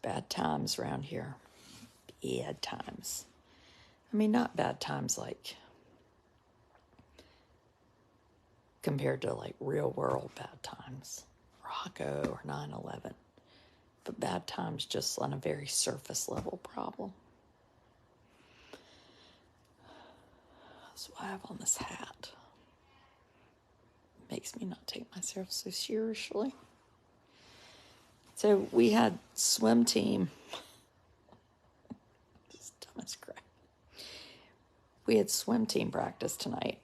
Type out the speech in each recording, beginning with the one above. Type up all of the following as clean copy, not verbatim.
bad times around here. Bad times. I mean, not bad times like compared to like real world bad times, Rocco or 9/11, but bad times just on a very surface level problem. That's why I have on this hat. Makes me not take myself so seriously. So we had swim team. Just dumb as crap. We had swim team practice tonight.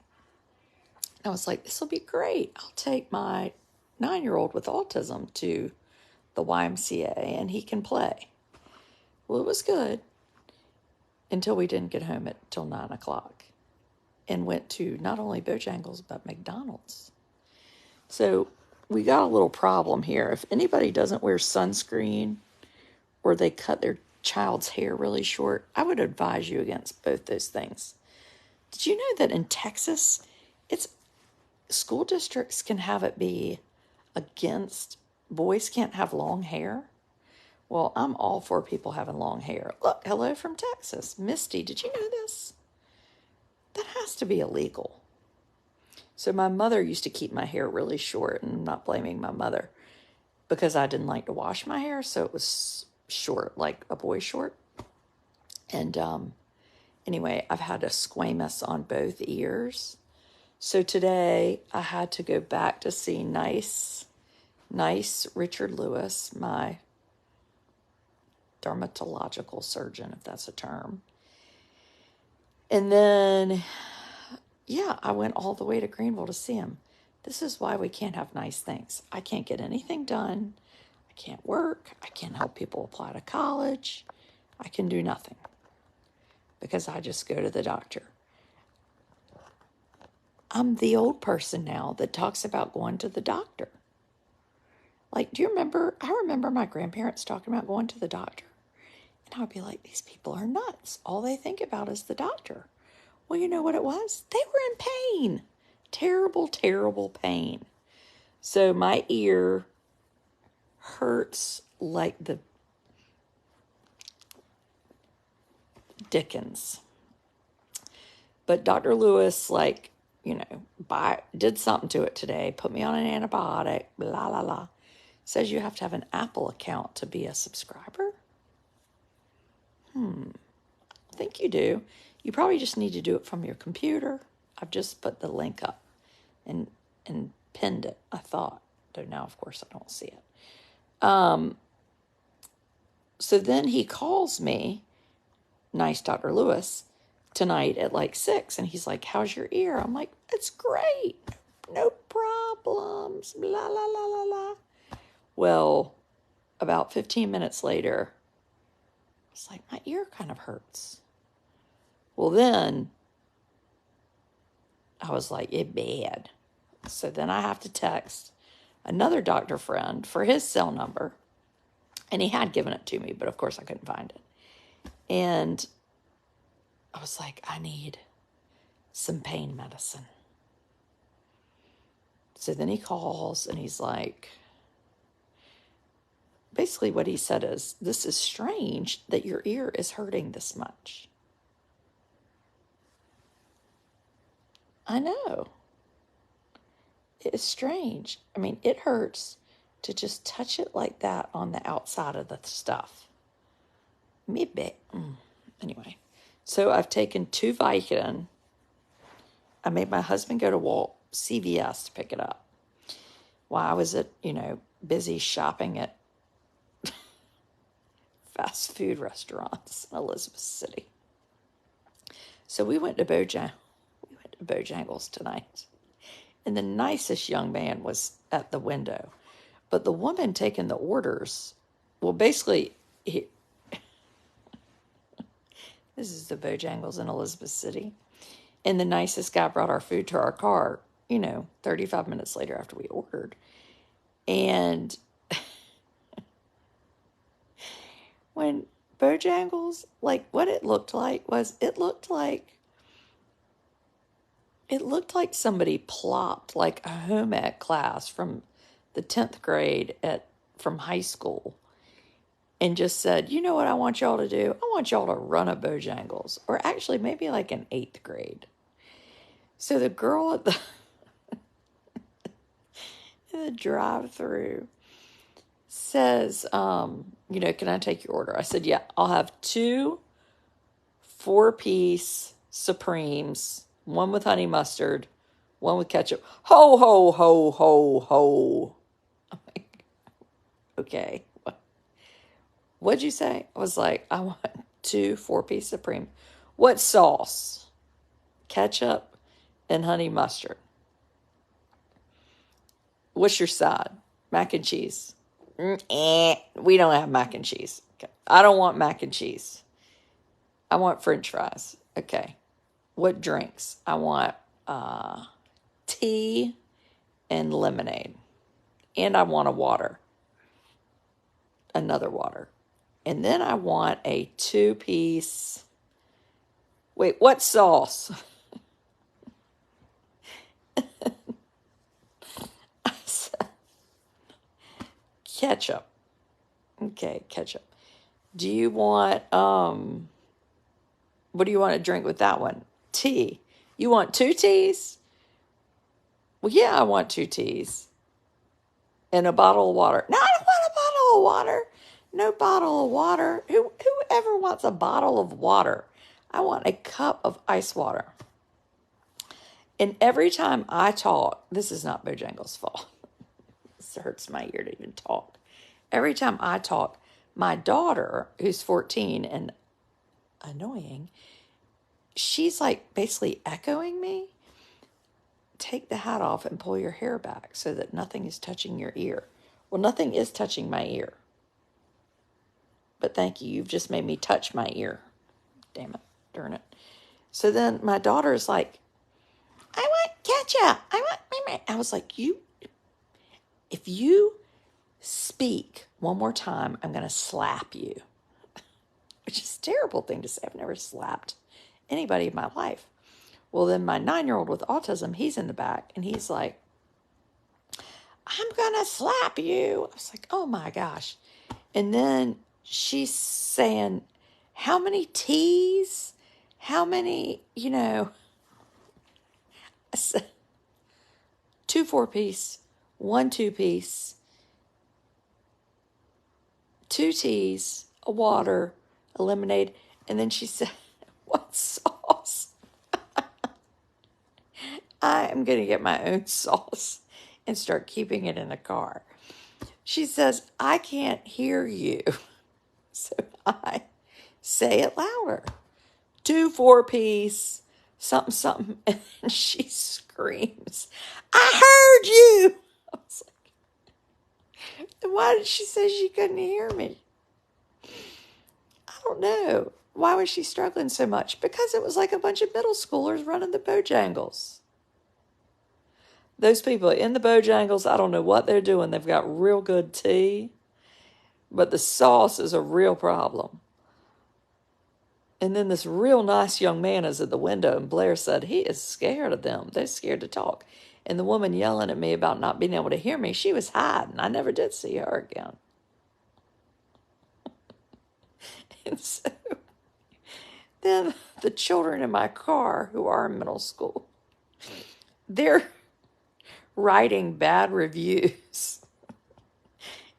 I was like, this will be great. I'll take my 9-year-old with autism to the YMCA and he can play. Well, it was good until we didn't get home till 9 o'clock and went to not only Bojangles but McDonald's. So we got a little problem here. If anybody doesn't wear sunscreen or they cut their child's hair really short, I would advise you against both those things. Did you know that in Texas, school districts can have it be against boys can't have long hair? Well, I'm all for people having long hair. Look, hello from Texas. Misty, did you know this? That has to be illegal. So my mother used to keep my hair really short, and I'm not blaming my mother because I didn't like to wash my hair, so it was short, like a boy short. And anyway, I've had a squamous on both ears. So today I had to go back to see nice Richard Lewis, my dermatological surgeon, if that's a term. And then, yeah, I went all the way to Greenville to see him. This is why we can't have nice things. I can't get anything done. I can't work. I can't help people apply to college. I can do nothing because I just go to the doctor. I'm the old person now that talks about going to the doctor. Like, do you remember? I remember my grandparents talking about going to the doctor. And I would be like, these people are nuts. All they think about is the doctor. Well, you know what it was? They were in pain. Terrible, terrible pain. So my ear hurts like the Dickens. But Dr. Lewis, did something to it today, put me on an antibiotic, blah, blah, blah. Says you have to have an Apple account to be a subscriber. I think you do. You probably just need to do it from your computer. I've just put the link up and pinned it, I thought. Though now, of course, I don't see it. So then he calls me, nice Dr. Lewis, tonight at like 6, and he's like, how's your ear? I'm like, it's great. No problems. Blah, blah, blah, blah, blah. Well, about 15 minutes later, it's like, my ear kind of hurts. Well, then I was like, it's bad. So then I have to text another doctor friend for his cell number. And he had given it to me, but of course I couldn't find it. And I was like, I need some pain medicine. So then he calls and he's like, basically what he said is, this is strange that your ear is hurting this much. I know. It is strange. I mean, it hurts to just touch it like that on the outside of the stuff. Maybe. Anyway, so I've taken 2 Vicodin. I made my husband go to CVS to pick it up while I was at, busy shopping at fast food restaurants in Elizabeth City. So we went to Bojangles tonight. And the nicest young man was at the window. But the woman taking the orders, well, basically, this is the Bojangles in Elizabeth City. And the nicest guy brought our food to our car, 35 minutes later after we ordered. And when Bojangles, what it looked like was, it looked like somebody plopped like a home ec class from the 10th grade from high school and just said, you know what I want y'all to do? I want y'all to run a Bojangles, or actually maybe like in 8th grade. So the girl at the in the drive-through says, can I take your order? I said, yeah, I'll have 2 4-piece Supremes, 1 with honey mustard, 1 with ketchup. Ho, ho, ho, ho, ho. I'm like, okay. What'd you say? I was like, I want 2 4-piece Supreme. What sauce? Ketchup and honey mustard. What's your side? Mac and cheese. We don't have mac and cheese. Okay. I don't want mac and cheese. I want French fries. Okay. What drinks? I want tea and lemonade. And I want a water. Another water. And then I want a 2-piece. Wait, what sauce? I said, ketchup. Okay, ketchup. Do you want, what do you want to drink with that one? Tea. You want 2 teas? Well, yeah, I want 2 teas. And a bottle of water. No, I don't want a bottle of water. No bottle of water. Whoever wants a bottle of water? I want a cup of ice water. And every time I talk, this is not Bojangles' fault. This hurts my ear to even talk. Every time I talk, my daughter, who's 14 and annoying, she's like basically echoing me. Take the hat off and pull your hair back so that nothing is touching your ear. Well, nothing is touching my ear. But thank you. You've just made me touch my ear. Damn it. Darn it. So then my daughter's like, I want ketchup. I was like, if you speak one more time, I'm going to slap you. Which is a terrible thing to say. I've never slapped anybody in my life. Well, then my 9-year-old with autism, he's in the back, and he's like, I'm going to slap you. I was like, oh, my gosh. And then she's saying, how many teas? How many, I said, 2 4-piece, 1 2-piece, 2 teas, a water, a lemonade. And then she said, what sauce? I am going to get my own sauce and start keeping it in the car. She says, I can't hear you. So I say it louder. 2 4-piece, something, something. And then she screams, I heard you. I was like, why did she say she couldn't hear me? I don't know. Why was she struggling so much? Because it was like a bunch of middle schoolers running the Bojangles. Those people in the Bojangles, I don't know what they're doing. They've got real good tea, but the sauce is a real problem. And then this real nice young man is at the window, and Blair said he is scared of them. They're scared to talk. And the woman yelling at me about not being able to hear me, she was hiding. I never did see her again. And so then the children in my car who are in middle school, they're writing bad reviews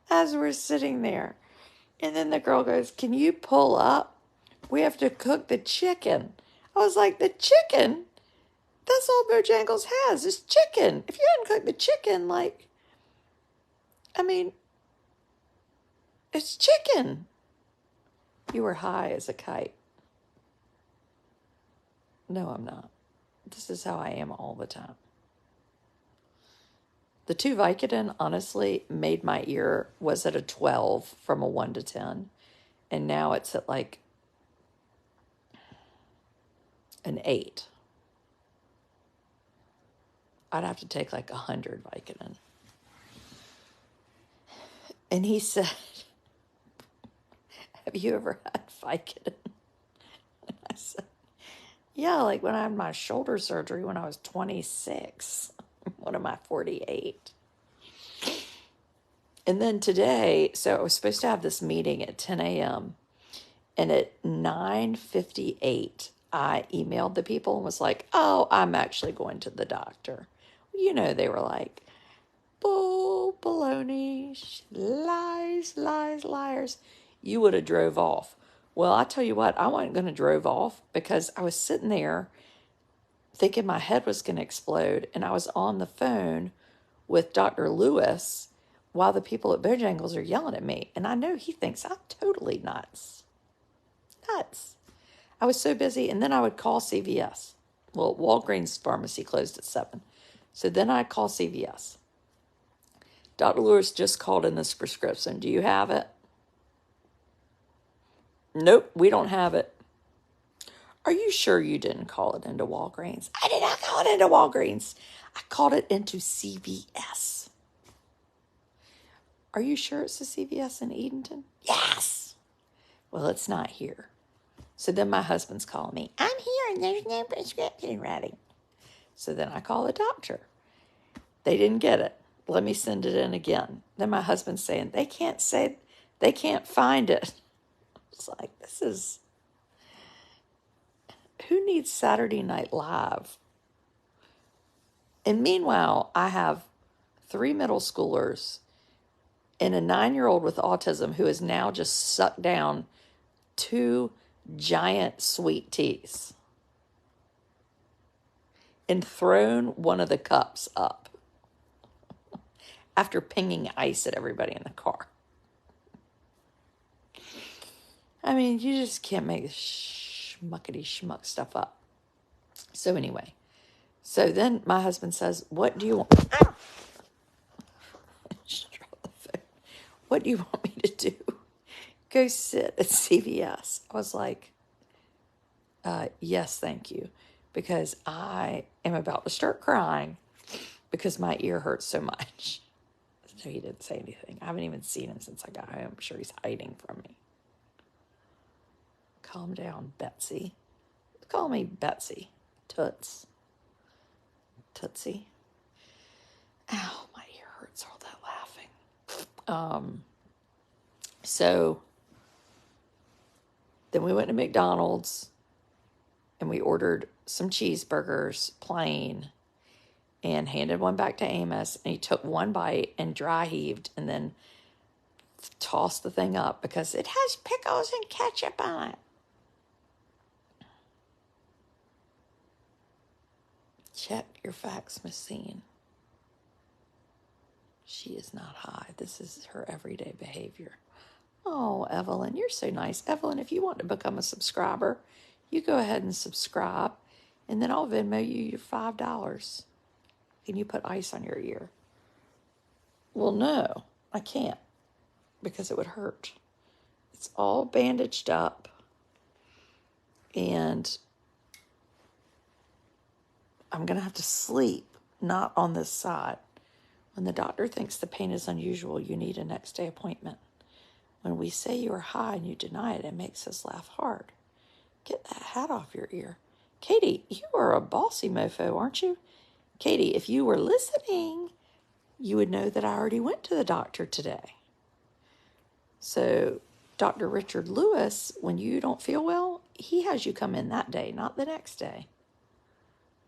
as we're sitting there. And then the girl goes, can you pull up? We have to cook the chicken. I was like, the chicken? That's all Bojangles has is chicken. If you hadn't cooked the chicken, it's chicken. You were high as a kite. No, I'm not. This is how I am all the time. The 2 Vicodin, honestly, made my ear, was at a 12 from a 1 to 10. And now it's at like an 8. I'd have to take like 100 Vicodin. And he said, have you ever had Vicodin? And I said, yeah, like when I had my shoulder surgery when I was 26. What am I, 48? And then today, so I was supposed to have this meeting at 10 a.m. And at 9:58, I emailed the people and was like, oh, I'm actually going to the doctor. You know, they were like, bull, baloney, lies, lies, liars. You would have drove off. Well, I tell you what, I wasn't going to drove off because I was sitting there thinking my head was going to explode. And I was on the phone with Dr. Lewis while the people at Bojangles are yelling at me. And I know he thinks I'm totally nuts. Nuts. I was so busy. And then I would call CVS. Well, Walgreens pharmacy closed at 7. So then I'd call CVS. Dr. Lewis just called in this prescription. Do you have it? Nope, we don't have it. Are you sure you didn't call it into Walgreens? I did not call it into Walgreens. I called it into CVS. Are you sure it's the CVS in Edenton? Yes. Well, it's not here. So then my husband's calling me. I'm here and there's no prescription ready. So then I call the doctor. They didn't get it. Let me send it in again. Then my husband's saying, they can't find it. It's like, who needs Saturday Night Live? And meanwhile, I have 3 middle schoolers and a 9-year-old with autism who has now just sucked down 2 giant sweet teas and thrown one of the cups up after pinging ice at everybody in the car. I mean, you just can't make schmuckety schmuck stuff up. So anyway, so then my husband says, what do you want? What do you want me to do? Go sit at CVS. I was like, yes, thank you. Because I am about to start crying because my ear hurts so much. So he didn't say anything. I haven't even seen him since I got home. I'm sure he's hiding from me. Calm down, Betsy. Call me Betsy. Toots. Tootsie. Ow, my ear hurts all that laughing. So then we went to McDonald's and we ordered some cheeseburgers, plain, and handed one back to Amos. And he took one bite and dry heaved and then tossed the thing up because it has pickles and ketchup on it. Check your facts, Miss Scene. She is not high. This is her everyday behavior. Oh, Evelyn, you're so nice. Evelyn, if you want to become a subscriber, you go ahead and subscribe, and then I'll Venmo you your $5. Can you put ice on your ear? Well, no, I can't because it would hurt. It's all bandaged up, and I'm going to have to sleep, not on this side. When the doctor thinks the pain is unusual, you need a next day appointment. When we say you are high and you deny it, it makes us laugh hard. Get that hat off your ear. Katie, you are a bossy mofo, aren't you? Katie, if you were listening, you would know that I already went to the doctor today. So Dr. Richard Lewis, when you don't feel well, he has you come in that day, not the next day.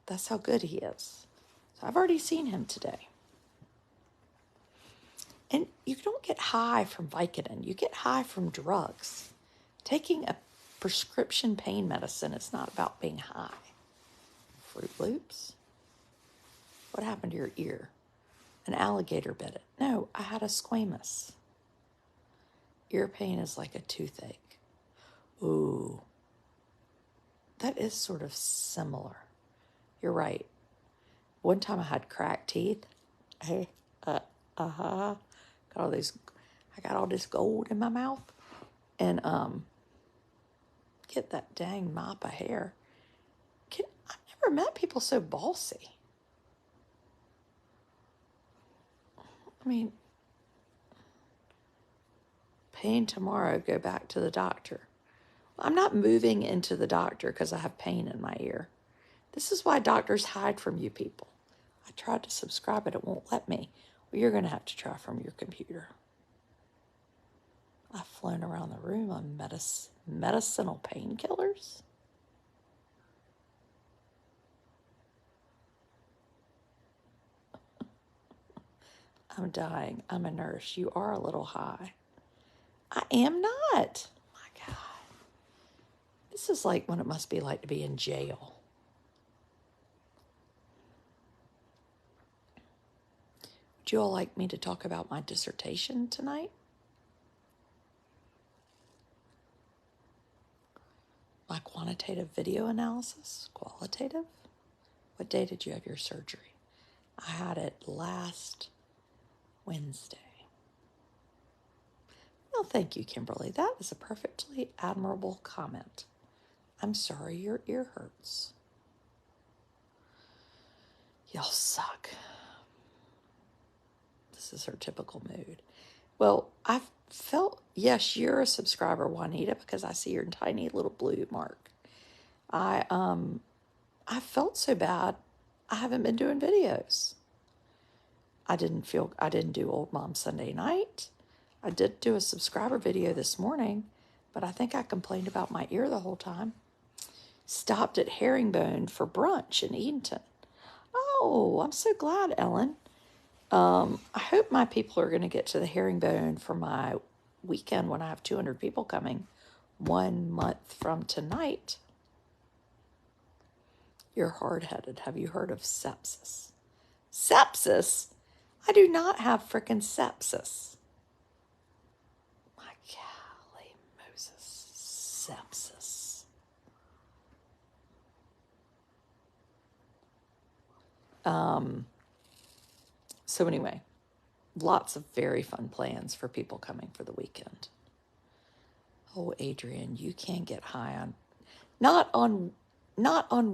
That's how good he is. So I've already seen him today. And you don't get high from Vicodin. You get high from drugs. Taking a prescription pain medicine is not about being high. Fruit Loops? What happened to your ear? An alligator bit it. No, I had a squamous. Ear pain is like a toothache. Ooh. That is sort of similar. You're right. One time I had cracked teeth. I got all this gold in my mouth. And get that dang mop of hair. I've never met people so bossy. I mean, pain tomorrow, go back to the doctor. I'm not moving into the doctor because I have pain in my ear. This is why doctors hide from you people. I tried to subscribe, but it won't let me. Well, you're going to have to try from your computer. I've flown around the room on medicinal painkillers. I'm dying. I'm a nurse. You are a little high. I am not. My God. This is like what it must be like to be in jail. Would you all like me to talk about my dissertation tonight? My quantitative video analysis? Qualitative? What day did you have your surgery? I had it last Wednesday. Well, thank you, Kimberly. That is a perfectly admirable comment. I'm sorry your ear hurts. Y'all suck. This is her typical mood. Well, I felt, yes, you're a subscriber, Juanita, because I see your tiny little blue mark. I felt so bad. I haven't been doing videos. I didn't do Old Mom Sunday night. I did do a subscriber video this morning, but I think I complained about my ear the whole time. Stopped at Herringbone for brunch in Edenton. Oh, I'm so glad, Ellen. I hope my people are going to get to the Herringbone for my weekend when I have 200 people coming 1 month from tonight. You're hard-headed. Have you heard of sepsis? Sepsis? I do not have frickin' sepsis. My golly Moses. Sepsis. So anyway, lots of very fun plans for people coming for the weekend. Oh, Adrian, you can get high on, not on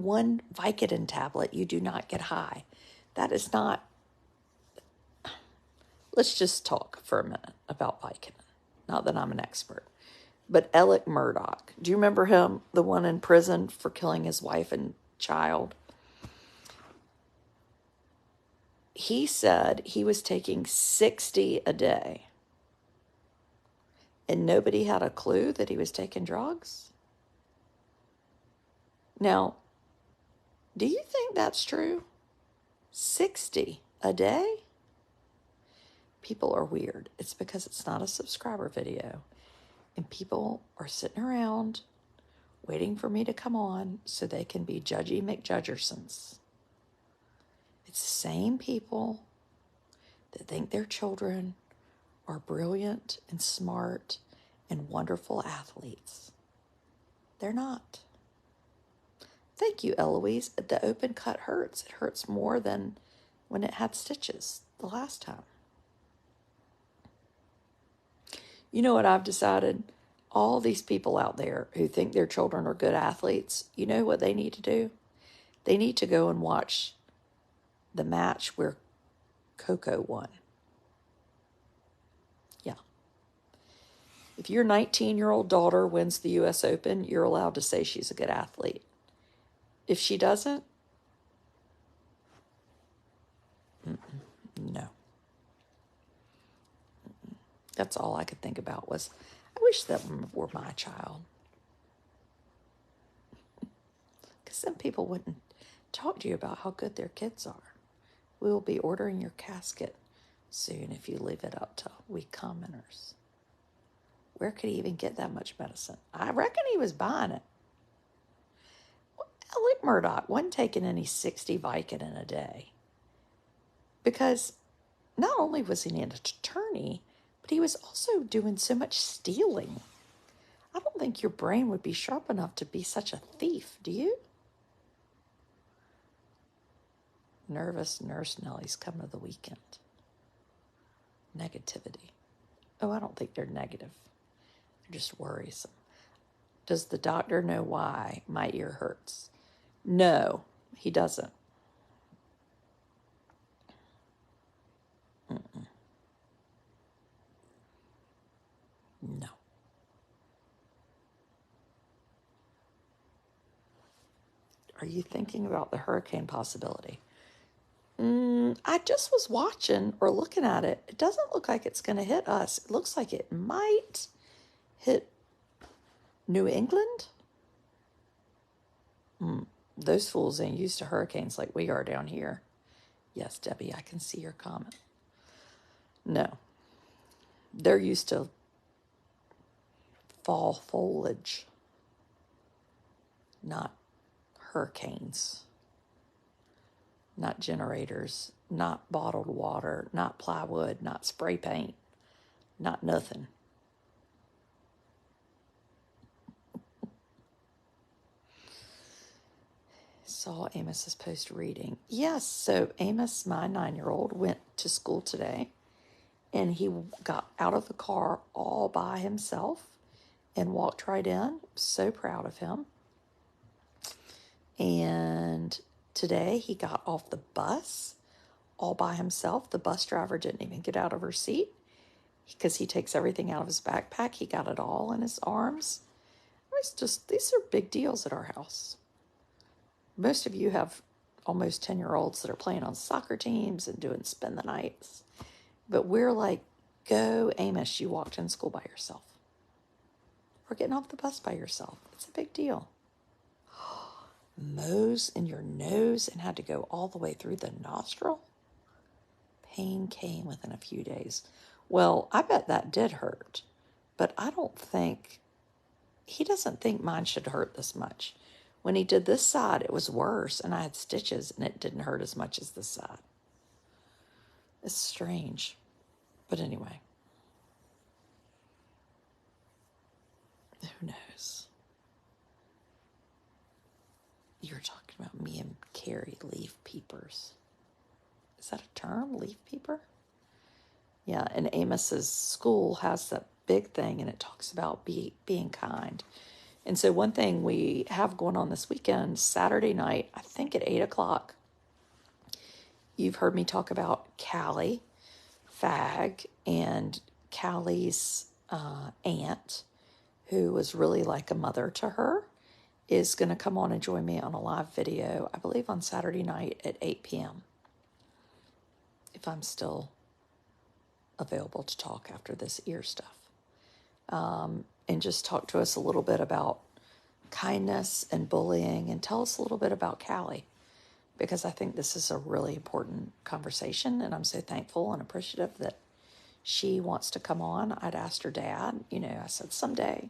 one Vicodin tablet. You do not get high. That is not. Let's just talk for a minute about Vicodin. Not that I'm an expert, but Alec Murdoch. Do you remember him? The one in prison for killing his wife and child. He said he was taking 60 a day. And nobody had a clue that he was taking drugs? Now, do you think that's true? 60 a day? People are weird. It's because it's not a subscriber video. And people are sitting around waiting for me to come on so they can be Judgy McJudgersons. It's the same people that think their children are brilliant and smart and wonderful athletes. They're not. Thank you, Eloise. The open cut hurts. It hurts more than when it had stitches the last time. You know what I've decided? All these people out there who think their children are good athletes, you know what they need to do? They need to go and watch the match where Coco won. Yeah. If your 19-year-old daughter wins the U.S. Open, you're allowed to say she's a good athlete. If she doesn't, no. That's all I could think about was, I wish that were my child. Because then people wouldn't talk to you about how good their kids are. We will be ordering your casket soon if you leave it up to we commoners. Where could he even get that much medicine? I reckon he was buying it. Alec Murdoch wasn't taking any 60 Vicodin a day. Because not only was he an attorney, but he was also doing so much stealing. I don't think your brain would be sharp enough to be such a thief, do you? Nervous nurse Nellie's coming to the weekend. Negativity. Oh, I don't think they're negative. They're just worrisome. Does the doctor know why my ear hurts? No, he doesn't. No. Are you thinking about the hurricane possibility? I just was watching or looking at it. It doesn't look like it's going to hit us. It looks like it might hit New England? Those fools ain't used to hurricanes like we are down here. Yes, Debbie, I can see your comment. No, they're used to fall foliage, not hurricanes, not generators, not bottled water, not plywood, not spray paint, not nothing. Saw Amos's post reading. Yes, so Amos, my 9-year-old, went to school today, and he got out of the car all by himself and walked right in. So proud of him. And today he got off the bus all by himself. The bus driver didn't even get out of her seat because he takes everything out of his backpack. He got it all in his arms. These are big deals at our house. Most of you have almost 10-year-olds that are playing on soccer teams and doing spend the nights. But we're like, go, Amos, you walked in school by yourself. Or getting off the bus by yourself. It's a big deal. Mose in your nose and had to go all the way through the nostril? Pain came within a few days. Well, I bet that did hurt. But he doesn't think mine should hurt this much. When he did this side, it was worse, and I had stitches, and it didn't hurt as much as this side. It's strange. But anyway. Who knows? You were talking about me and Carrie leaf peepers. Is that a term, leaf peeper? Yeah, and Amos's school has that big thing, and it talks about being kind. And so one thing we have going on this weekend, Saturday night, I think at 8 o'clock, you've heard me talk about Callie Fag, and Callie's aunt, who was really like a mother to her, is going to come on and join me on a live video, I believe on Saturday night at 8 p.m. if I'm still available to talk after this ear stuff. And just talk to us a little bit about kindness and bullying, and tell us a little bit about Callie, because I think this is a really important conversation, and I'm so thankful and appreciative that she wants to come on. I'd asked her dad, I said, someday,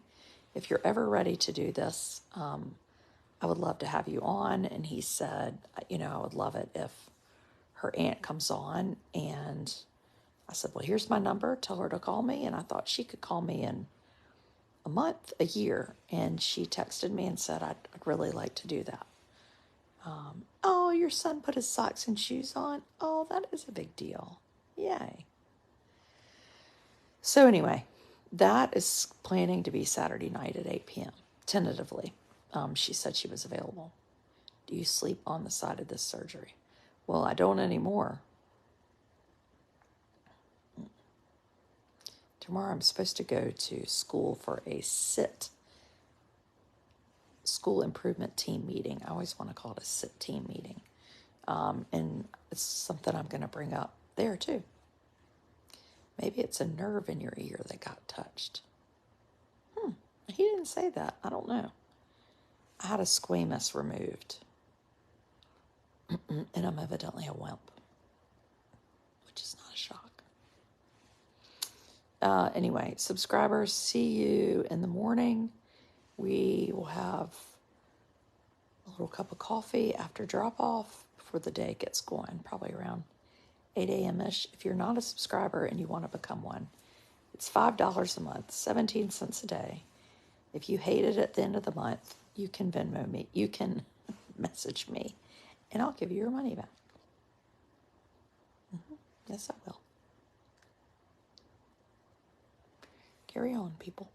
if you're ever ready to do this, I would love to have you on. And he said, I would love it if her aunt comes on. And I said, well, here's my number. Tell her to call me. And I thought she could call me in a month, a year. And she texted me and said, I'd really like to do that. Oh, your son put his socks and shoes on. Oh, that is a big deal. Yay. So anyway, that is planning to be Saturday night at 8 p.m. tentatively. She said she was available. Do you sleep on the side of this surgery? Well, I don't anymore. Tomorrow I'm supposed to go to school for a SIT, school improvement team meeting. I always want to call it a SIT team meeting. And it's something I'm going to bring up there too. Maybe it's a nerve in your ear that got touched. He didn't say that. I don't know. I had a squamous removed. And I'm evidently a wimp, which is not a shock. Anyway, subscribers, see you in the morning. We will have a little cup of coffee after drop-off before the day gets going, probably around 8 a.m.-ish. If you're not a subscriber and you want to become one, it's $5 a month, 17 cents a day. If you hate it at the end of the month, you can Venmo me. You can message me, and I'll give you your money back. Yes, I will. Carry on, people.